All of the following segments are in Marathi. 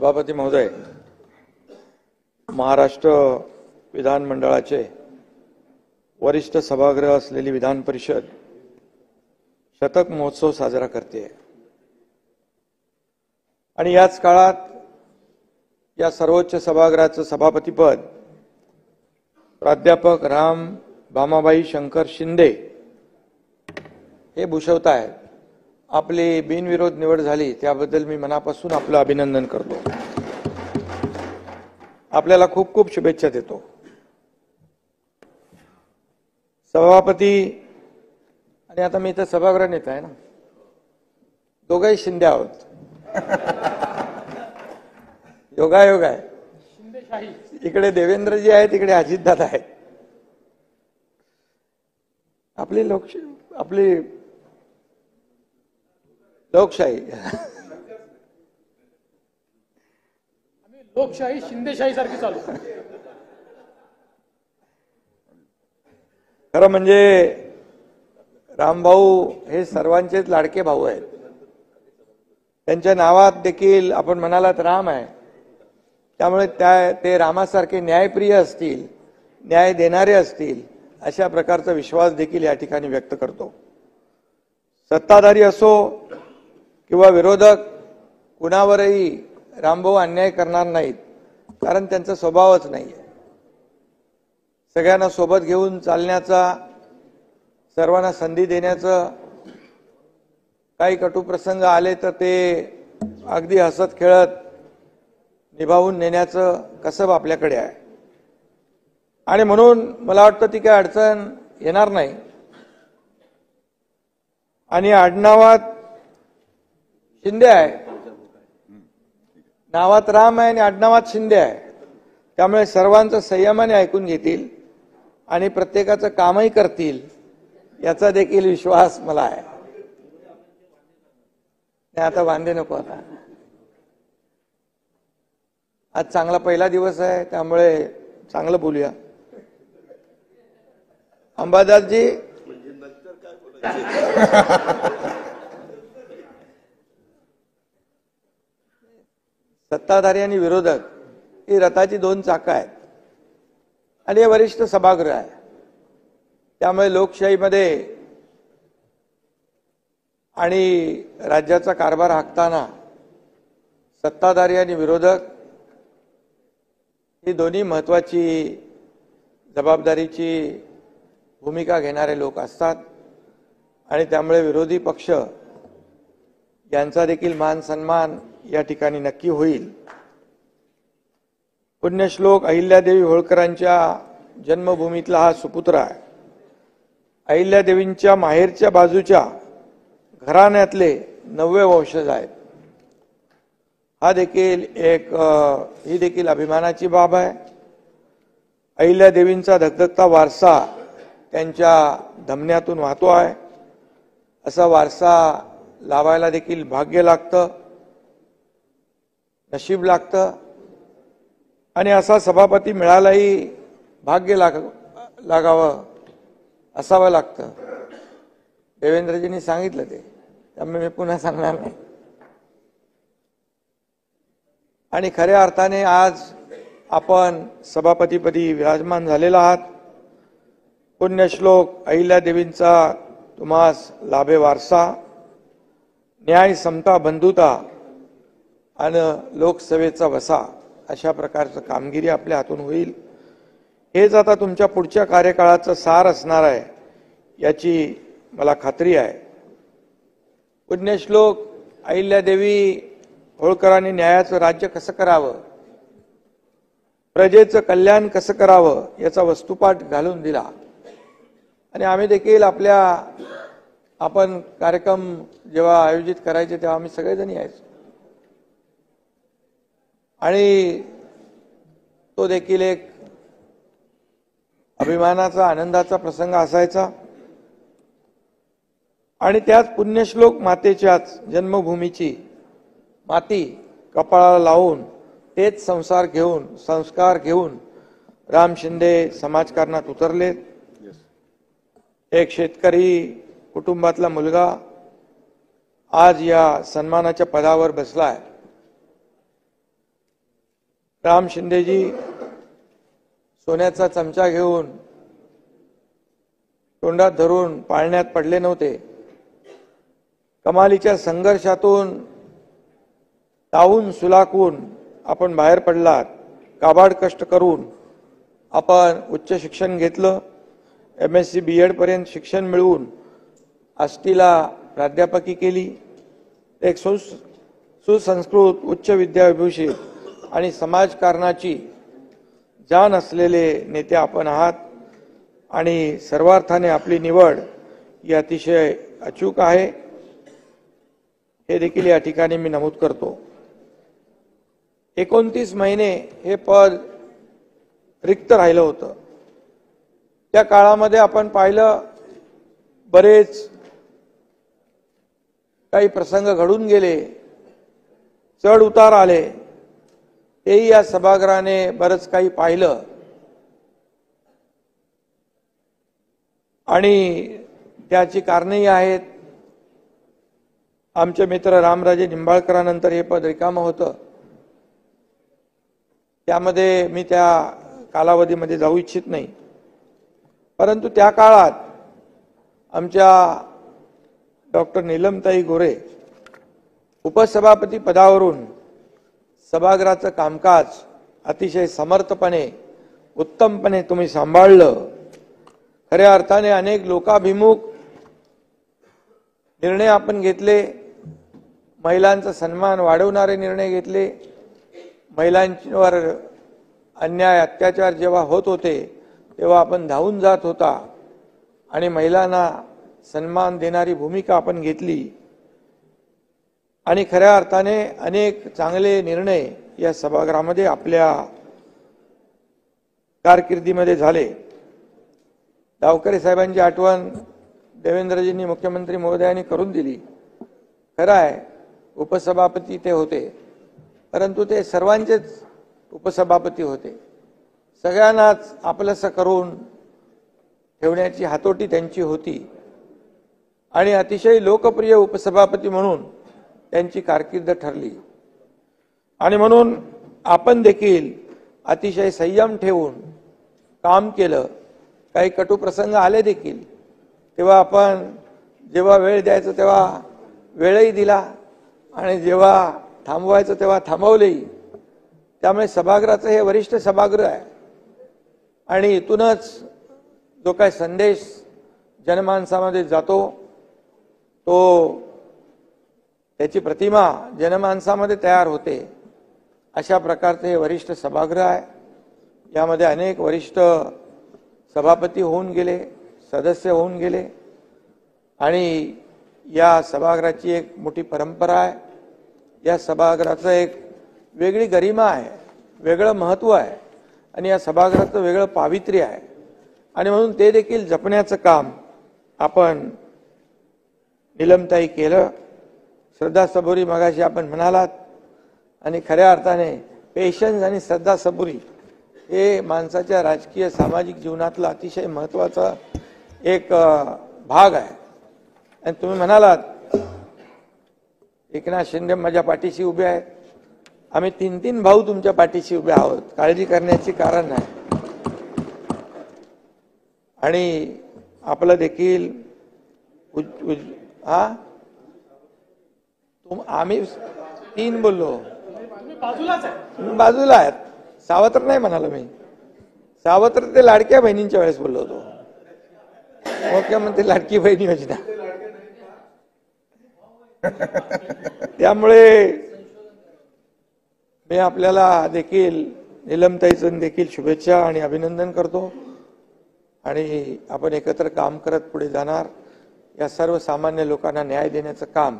सभापती महोदय, महाराष्ट्र विधानमंडळाचे वरिष्ठ सभागृह असलेली विधान परिषद शतक महोत्सव साजरा करते आणि याच काळात या सर्वोच्च सभागृहाचं सभापतीपद प्राध्यापक राम भामाबाई शंकर शिंदे हे भूषवतायत. आपली बिनविरोध निवड झाली त्याबद्दल मी मनापासून आपलं अभिनंदन करतो. आपल्याला खूप खूप शुभेच्छा देतो. सभापती आणि आता मी इथं सभागृह नेता आहे ना, दोघंही शिंदे आहोत. योगायोग आहे. इकडे देवेंद्रजी आहेत, इकडे अजितदादा आहेत. आपली लोकशाही लोकशाही शिंदेशाही सारखी चालू. खरं म्हणजे रामभाऊ हे सर्वांचेच लाडके भाऊ आहेत. त्यांच्या नावात देखील आपण म्हणालात राम आहे, त्यामुळे ते रामासारखे न्यायप्रिय असतील, न्याय देणारे असतील अशा प्रकारचा विश्वास देखील या ठिकाणी व्यक्त करतो. सत्ताधारी असो किंवा विरोधक, कुणावरही रामभाऊ अन्याय करणार नाहीत, कारण त्यांचा स्वभावच नाहीये. सगळ्यांना सोबत घेऊन चालण्याचा, सर्वांना संधी देण्याचं, काही कटुप्रसंग आले तर ते अगदी हसत खेळत निभावून नेण्याचं कसब आपल्याकडे आहे. आणि म्हणून मला वाटतं ती काही अडचण येणार नाही. आणि आडनावात शिंदे आहे, नावात राम आहे आणि आडनावात शिंदे आहे, त्यामुळे सर्वांचं संयमाने ऐकून घेतील आणि प्रत्येकाचं कामही करतील याचा देखील विश्वास मला आहे. नाही आता वांदे नको. आता आज चांगला पहिला दिवस आहे, त्यामुळे चांगलं बोलूया. अंबादासजी, सत्ताधारी आणि विरोधक ही रथाची दोन चाकं आहेत आणि हे वरिष्ठ सभागृह आहे. त्यामुळे लोकशाहीमध्ये आणि राज्याचा कारभार हाकताना सत्ताधारी आणि विरोधक ही दोन्ही महत्वाची जबाबदारीची भूमिका घेणारे लोक असतात आणि त्यामुळे विरोधी पक्ष यांचा देखील मान सन्मान या ठिकाणी नक्की होईल. पुण्यश्लोक अहिल्यादेवी होळकरांच्या जन्मभूमीतला हा सुपुत्र आहे. अहिल्यादेवींच्या माहेरच्या बाजूच्या घराण्यातले 9वे वंशज आहेत. ही देखील अभिमानाची बाब आहे. अहिल्यादेवींचा धगधगता वारसा त्यांच्या धमन्यातून वाहतो आहे. असा वारसा लावायला देखील भाग्य लागतं, नशीब लागतं आणि असा सभापती मिळालाही भाग्य असावं लागतं. देवेंद्रजींनी सांगितलं ते, त्यामुळे मी पुन्हा सांगणार नाही. आणि खऱ्या अर्थाने आज आपण सभापतीपदी विराजमान झालेला आहात. पुण्यश्लोक अहिल्यादेवींचा तुम्हास लाभे वारसा, न्याय, समता, बंधुता आणि लोकसेवेचा वसा अशा प्रकारचं कामगिरी आपल्या हातून होईल. हेच आता तुमच्या पुढच्या कार्यकाळाचं सार असणार आहे याची मला खात्री आहे. पुण्यश्लोक अहिल्यादेवी होळकरांनी न्यायाचं राज्य कसं करावं, प्रजेचं कल्याण कसं करावं याचा वस्तुपाठ घालून दिला. आणि आम्ही देखील आपण कार्यक्रम जेव्हा आयोजित करायचे तेव्हा आम्ही सगळेजण यायचो आणि तो देखील एक अभिमानाचा, आनंदाचा प्रसंग असायचा. आणि त्याच पुण्यश्लोक मातेच्याच जन्मभूमीची माती कपाळाला लावून तेच संस्कार घेऊन राम शिंदे समाजकारणात उतरलेत. एक शेतकरी कुटुंबातला मुलगा आज या सन्मानाच्या पदावर बसलाय. राम शिंदेजी सोन्याचा चमचा घेऊन तोंडात धरून पाळण्यात पडले नव्हते. कमालीच्या संघर्षातून तावून सुलाखून आपण बाहेर पडलात. काबाड कष्ट करून आपण उच्च शिक्षण घेतलं. MSc BEd पर्यंत शिक्षण मिळवून आष्टीला प्राध्यापकी केली. एक सुसंस्कृत उच्च विद्याविभूषित आणि समाजकारणाची जाण असलेले नेते आपण आहात आणि सर्वार्थाने आपली निवड ही अतिशय अचूक आहे हे देखील या ठिकाणी मी नमूद करतो. 29 महिने हे पद रिक्त राहिलं होतं. त्या काळामध्ये आपण पाहिलं बरेच काही प्रसंग घडून गेले, चढ उतार आले. तेही या सभागृहाने बरंच काही पाहिलं आणि त्याची कारणंही आहेत. आमचे मित्र रामराजे निंबाळकरांनंतर हे पद रिकामं होतं. त्यामध्ये मी त्या कालावधीमध्ये जाऊ इच्छित नाही, परंतु त्या काळात आमच्या डॉक्टर नीलमताई गोरे उपसभापती पदावरून सभागृहाचं कामकाज अतिशय समर्थपणे उत्तमपणे तुम्ही सांभाळलं. खऱ्या अर्थाने अनेक लोकाभिमुख निर्णय आपण घेतले. महिलांचा सन्मान वाढवणारे निर्णय घेतले. महिलांवर अन्याय अत्याचार जेव्हा होत होते तेव्हा आपण धावून जात होता आणि महिलांना सन्मान देणारी भूमिका आपण घेतली आणि खऱ्या अर्थाने अनेक चांगले निर्णय या सभागृहामध्ये आपल्या कारकिर्दीमध्ये झाले. गावकरे साहेबांची आठवण देवेंद्रजींनी मुख्यमंत्री महोदयांनी करून दिली. खरं आहे, उपसभापती ते होते, परंतु ते सर्वांचेच उपसभापती होते. सगळ्यांनाच आपलंसं करून ठेवण्याची हातोटी त्यांची होती आणि अतिशय लोकप्रिय उपसभापती म्हणून त्यांची कारकीर्द ठरली. आणि म्हणून आपण देखील अतिशय संयम ठेवून काम केलं. काही कटू प्रसंग आले देखील, तेव्हा आपण जेव्हा वेळ द्यायचं तेव्हा वेळही दिला आणि जेव्हा थांबवायचं तेव्हा थांबवलेही. त्यामुळे सभागृहाचं हे वरिष्ठ सभागृह आहे आणि इथूनच जो काही संदेश जनमानसामध्ये जातो तो त्याची प्रतिमा जनमानसामध्ये तयार होते. अशा प्रकारचे हे वरिष्ठ सभागृह आहे. यामध्ये अनेक वरिष्ठ सभापती होऊन गेले, सदस्य होऊन गेले आणि या सभागृहाची एक मोठी परंपरा आहे. या सभागृहाचं एक वेगळी गरिमा आहे, वेगळं महत्त्व आहे आणि या सभागृहाचं वेगळं पावित्र्य आहे आणि म्हणून ते देखील जपण्याचं काम आपण नीलमताई केलं. श्रद्धा सबुरी मगाशी आपण म्हणालात आणि खऱ्या अर्थाने पेशन्स आणि श्रद्धा सबुरी हे माणसाच्या राजकीय सामाजिक जीवनातला अतिशय महत्त्वाचा एक भाग आहे. आणि तुम्ही म्हणालात एकनाथ शिंदे माझ्या पाठीशी उभे आहेत. आम्ही 3 भाऊ तुमच्या पाठीशी उभे आहोत, काळजी करण्याची कारण नाही. आणि आपलं देखील आम्ही 3 बोललो, तुम्ही बाजूला आहेत. सावत्र नाही म्हणालो मी. सावत्र ते लाडक्या बहिणींच्या वेळेस बोललो होतो, मुख्यमंत्री लाडकी बहीण योजना. त्यामुळे मी आपल्याला देखील नीलमताईचं देखील शुभेच्छा आणि अभिनंदन करतो आणि आपण एकत्र काम करत पुढे जाणार. या सर्वसामान्य लोकांना न्याय देण्याचं काम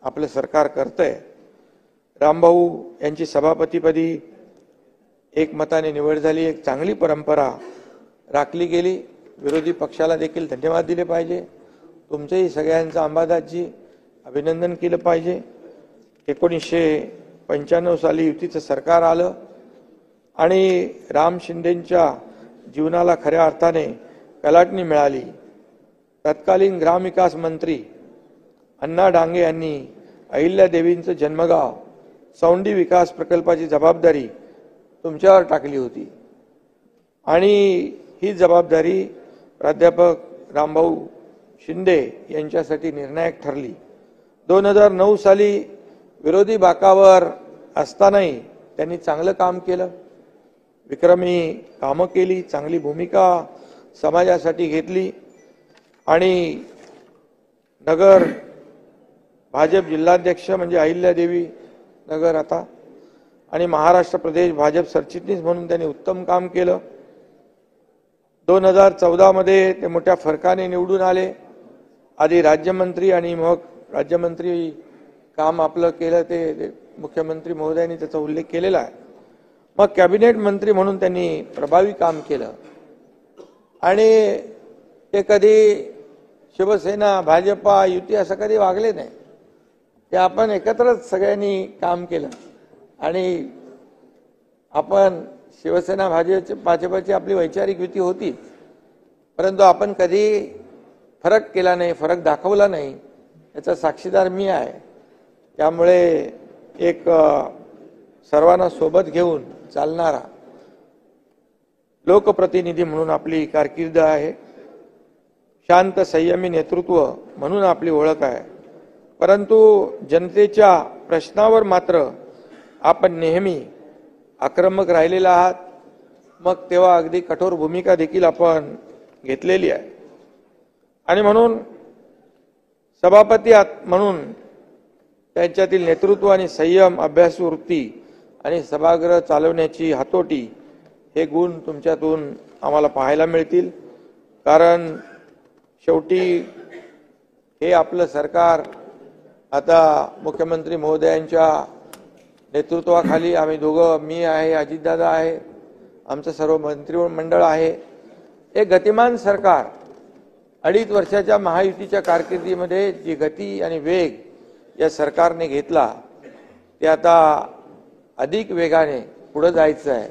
आपलं सरकार करतंय. रामभाऊ यांची सभापतीपदी एकमताने निवड झाली. एक चांगली परंपरा राखली गेली. विरोधी पक्षाला देखील धन्यवाद दिले पाहिजे. तुमचेही सगळ्यांचं अंबादासजी अभिनंदन केलं पाहिजे. 1995 साली युतीचं सरकार आलं आणि राम शिंदेंच्या जीवनाला खऱ्या अर्थाने कलाटणी मिळाली. तत्कालीन ग्रामविकास मंत्री अण्णा डांगे यांनी अहिल्यादेवींचं जन्मगाव सौंडी विकास प्रकल्पाची जबाबदारी तुमच्यावर टाकली होती आणि ही जबाबदारी प्राध्यापक रामभाऊ शिंदे यांच्यासाठी निर्णायक ठरली। 2009 साली विरोधी बाकावर असतानाही त्यांनी चांगलं काम केलं, विक्रमी कामं केली, चांगली भूमिका समाजासाठी घेतली आणि नगर भाजप जिल्हाध्यक्ष म्हणजे अहिल्यादेवी नगर आता आणि महाराष्ट्र प्रदेश भाजप सरचिटणीस म्हणून त्यांनी उत्तम काम केलं। 2014 मध्ये ते मोठ्या फरकाने निवडून आले। आधी राज्यमंत्री आणि मग राज्यमंत्री काम आपलं केलं ते मुख्यमंत्री महोदयांनी त्याचा उल्लेख केलेला आहे। मग कॅबिनेट मंत्री म्हणून त्यांनी प्रभावी काम केलं आणि ते कधी शिवसेना भाजपा युती असं कधी वागले नाही, ते आपण एकत्रच सगळ्यांनी काम केलं आणि आपण शिवसेना भाजपची आपली वैचारिक युती होती, परंतु आपण कधी फरक केला नाही, फरक दाखवला नाही, याचा साक्षीदार मी आहे। त्यामुळे एक सर्वांना सोबत घेऊन चालणारा लोकप्रतिनिधी म्हणून आपली कारकीर्द आहे, शांत संयमी नेतृत्व म्हणून आपली ओळख आहे। परंतु जनतेच्या प्रश्नावर मात्र आपण नेहमी आक्रमक राहिलेला आहात, मग तेव्हा अगदी कठोर भूमिका देखील आपण घेतलेली आहे आणि म्हणून सभापती म्हणून त्यांच्यातील नेतृत्व आणि संयम, अभ्यासू वृत्ती आणि सभागृह चालवण्याची हातोटी हे गुण तुमच्यातून आम्हाला पाहायला मिळतील। कारण शेवटी हे आपलं सरकार आता मुख्यमंत्री महोदयांच्या नेतृत्वाखाली आम्ही दोघं, मी आहे, अजितदादा आहे, आमचं सर्व मंत्रिमंडळ आहे, एक गतिमान सरकार 2.5 वर्षाच्या महायुतीच्या कारकिर्दीमध्ये जी गती आणि वेग या सरकारने घेतला ते आता अधिक वेगाने पुढे जायचं आहे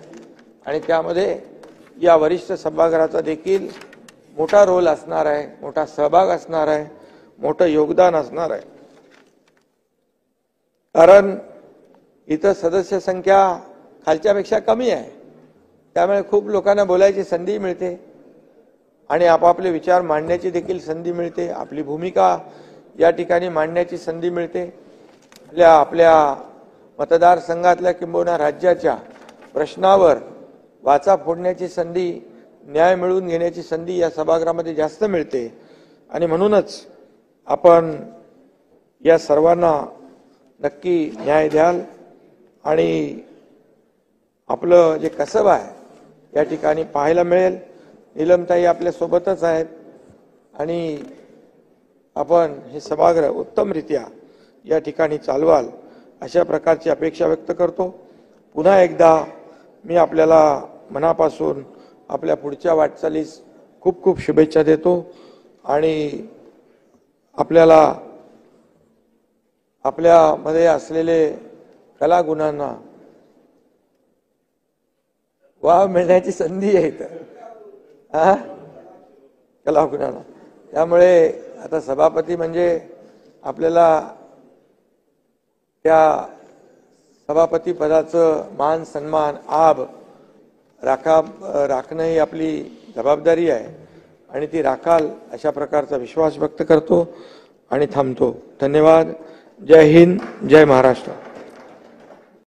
आणि त्यामध्ये या वरिष्ठ सभागृहाचा देखील मोठा रोल असणार आहे, मोठा सहभाग असणार आहे, मोठं योगदान असणार आहे। कारण इथं सदस्य संख्या खालच्यापेक्षा कमी आहे, त्यामुळे खूप लोकांना बोलायची संधी मिळते आणि आपापले विचार मांडण्याची देखील संधी मिळते, आपली भूमिका या ठिकाणी मांडण्याची संधी मिळते। आपल्या मतदारसंघातल्या किंबहुना राज्याच्या प्रश्नावर वाचा फोडण्याची संधी, न्याय मिळवून घेण्याची संधी या सभागृहामध्ये जास्त मिळते आणि म्हणूनच आपण या सर्वांना नक्की न्याय द्याल आणि आपलं जे कसब आहे या ठिकाणी पाहायला मिळेल। नीलमताई आपल्या सोबतच आहेत आणि आपण हे सभागृह उत्तमरित्या या ठिकाणी चालवाल अशा प्रकारची अपेक्षा व्यक्त करतो। पुन्हा एकदा मी आपल्याला मनापासून आपल्या पुढच्या वाटचालीस खूप खूप शुभेच्छा देतो आणि आपल्याला आपल्यामध्ये असलेले कलागुणांना वाव मिळण्याची संधी आहे कलागुणांना। त्यामुळे आता सभापती म्हणजे आपल्याला त्या सभापती पदाचं मान सन्मान आब राखणं ही आपली जबाबदारी आहे आणि ती राखाल अशा प्रकारचा विश्वास व्यक्त करतो आणि थांबतो। धन्यवाद। जय हिंद, जय महाराष्ट्र।